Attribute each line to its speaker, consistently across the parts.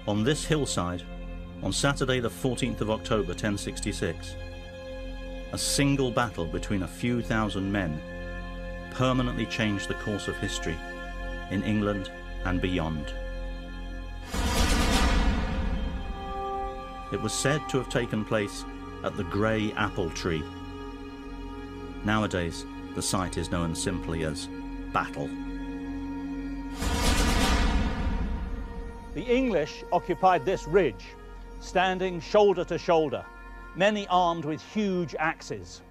Speaker 1: On this hillside, on Saturday the 14th of October 1066, a single battle between a few thousand men permanently changed the course of history in England and beyond. It was said to have taken place at the Grey Apple Tree. Nowadays, the site is known simply as Battle.
Speaker 2: The English occupied this ridge, standing shoulder to shoulder, many armed with huge axes.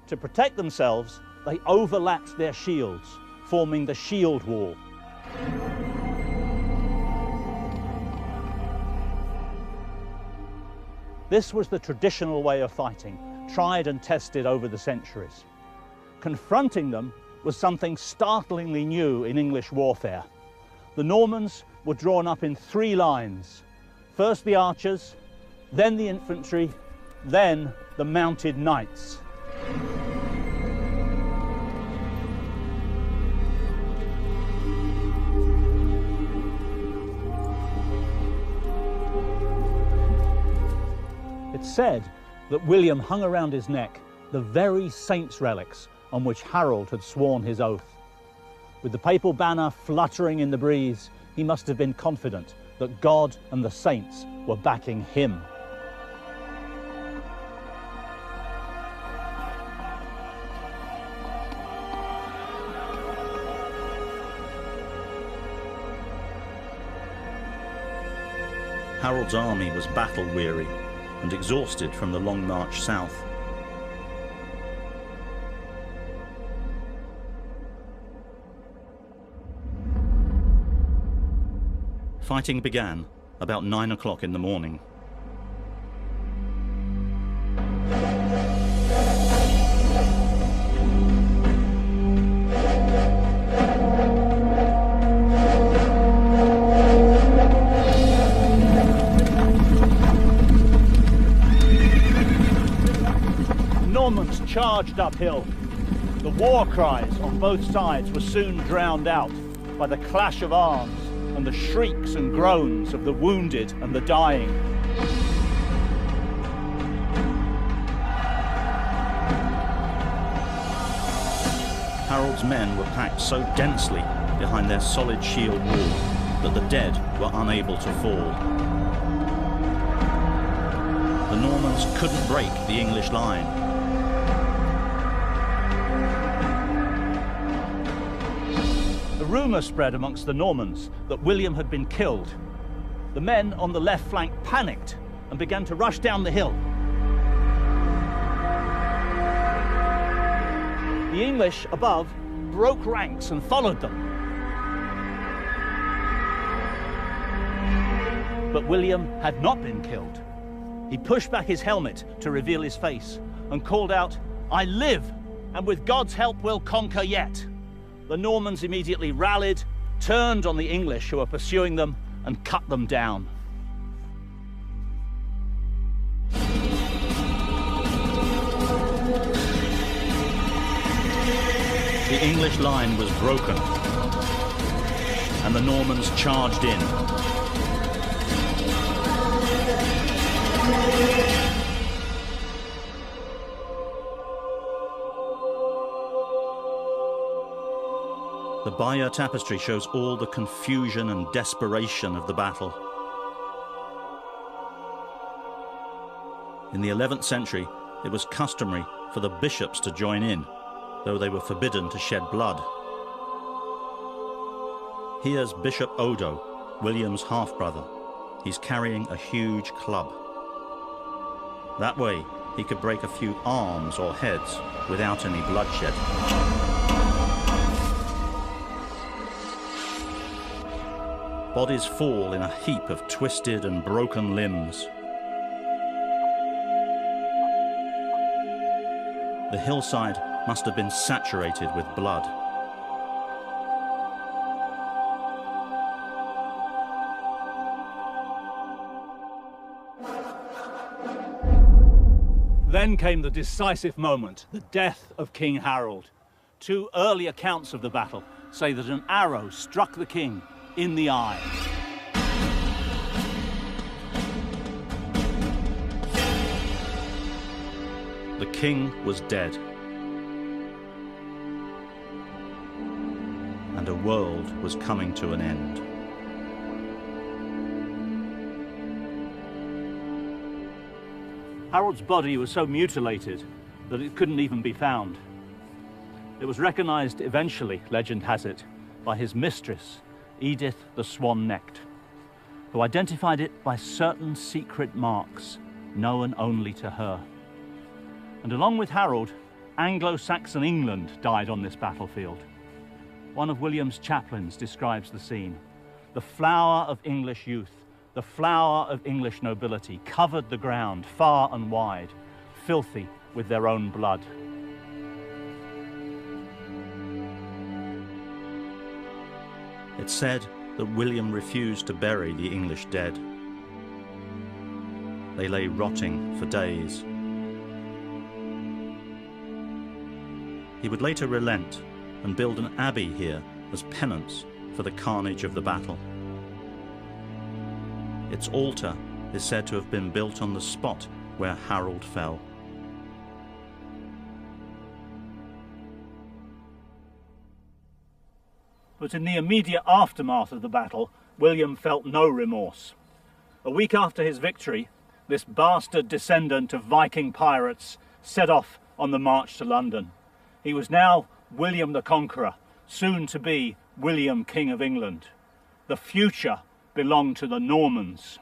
Speaker 2: To protect themselves, they overlapped their shields, forming the shield wall. This was the traditional way of fighting, tried and tested over the centuries. Confronting them was something startlingly new in English warfare. The Normans were drawn up in 3 lines. First the archers, then the infantry, then the mounted knights. It's said that William hung around his neck the very saints' relics on which Harold had sworn his oath. With the papal banner fluttering in the breeze, he must have been confident that God and the saints were backing him.
Speaker 1: Harold's army was battle-weary and exhausted from the long march south. Fighting began about 9 o'clock in the morning.
Speaker 2: Normans charged uphill. The war cries on both sides were soon drowned out by the clash of arms and the shrieks and groans of the wounded and the dying.
Speaker 1: Harold's men were packed so densely behind their solid shield wall that the dead were unable to fall. The Normans couldn't break the English line.
Speaker 2: A rumour spread amongst the Normans that William had been killed. The men on the left flank panicked and began to rush down the hill. The English above broke ranks and followed them. But William had not been killed. He pushed back his helmet to reveal his face and called out, "I live, and with God's help we'll conquer yet." The Normans immediately rallied, turned on the English who were pursuing them, and cut them down.
Speaker 1: The English line was broken, and the Normans charged in. The Bayeaux Tapestry shows all the confusion and desperation of the battle. In the 11th century, it was customary for the bishops to join in, though they were forbidden to shed blood. Here's Bishop Odo, William's half-brother. He's carrying a huge club. That way, he could break a few arms or heads without any bloodshed. Bodies fall in a heap of twisted and broken limbs. The hillside must have been saturated with blood.
Speaker 2: Then came the decisive moment, the death of King Harold. 2 early accounts of the battle say that an arrow struck the king in the eye.
Speaker 1: The king was dead, and a world was coming to an end.
Speaker 2: Harold's body was so mutilated that it couldn't even be found. It was recognised eventually, legend has it, by his mistress, Edith the Swan-Necked, who identified it by certain secret marks known only to her. And along with Harold, Anglo-Saxon England died on this battlefield. One of William's chaplains describes the scene. The flower of English youth, the flower of English nobility, covered the ground far and wide, filthy with their own blood.
Speaker 1: It's said that William refused to bury the English dead. They lay rotting for days. He would later relent and build an abbey here as penance for the carnage of the battle. Its altar is said to have been built on the spot where Harold fell.
Speaker 2: But in the immediate aftermath of the battle, William felt no remorse. A week after his victory, this bastard descendant of Viking pirates set off on the march to London. He was now William the Conqueror, soon to be William, King of England. The future belonged to the Normans.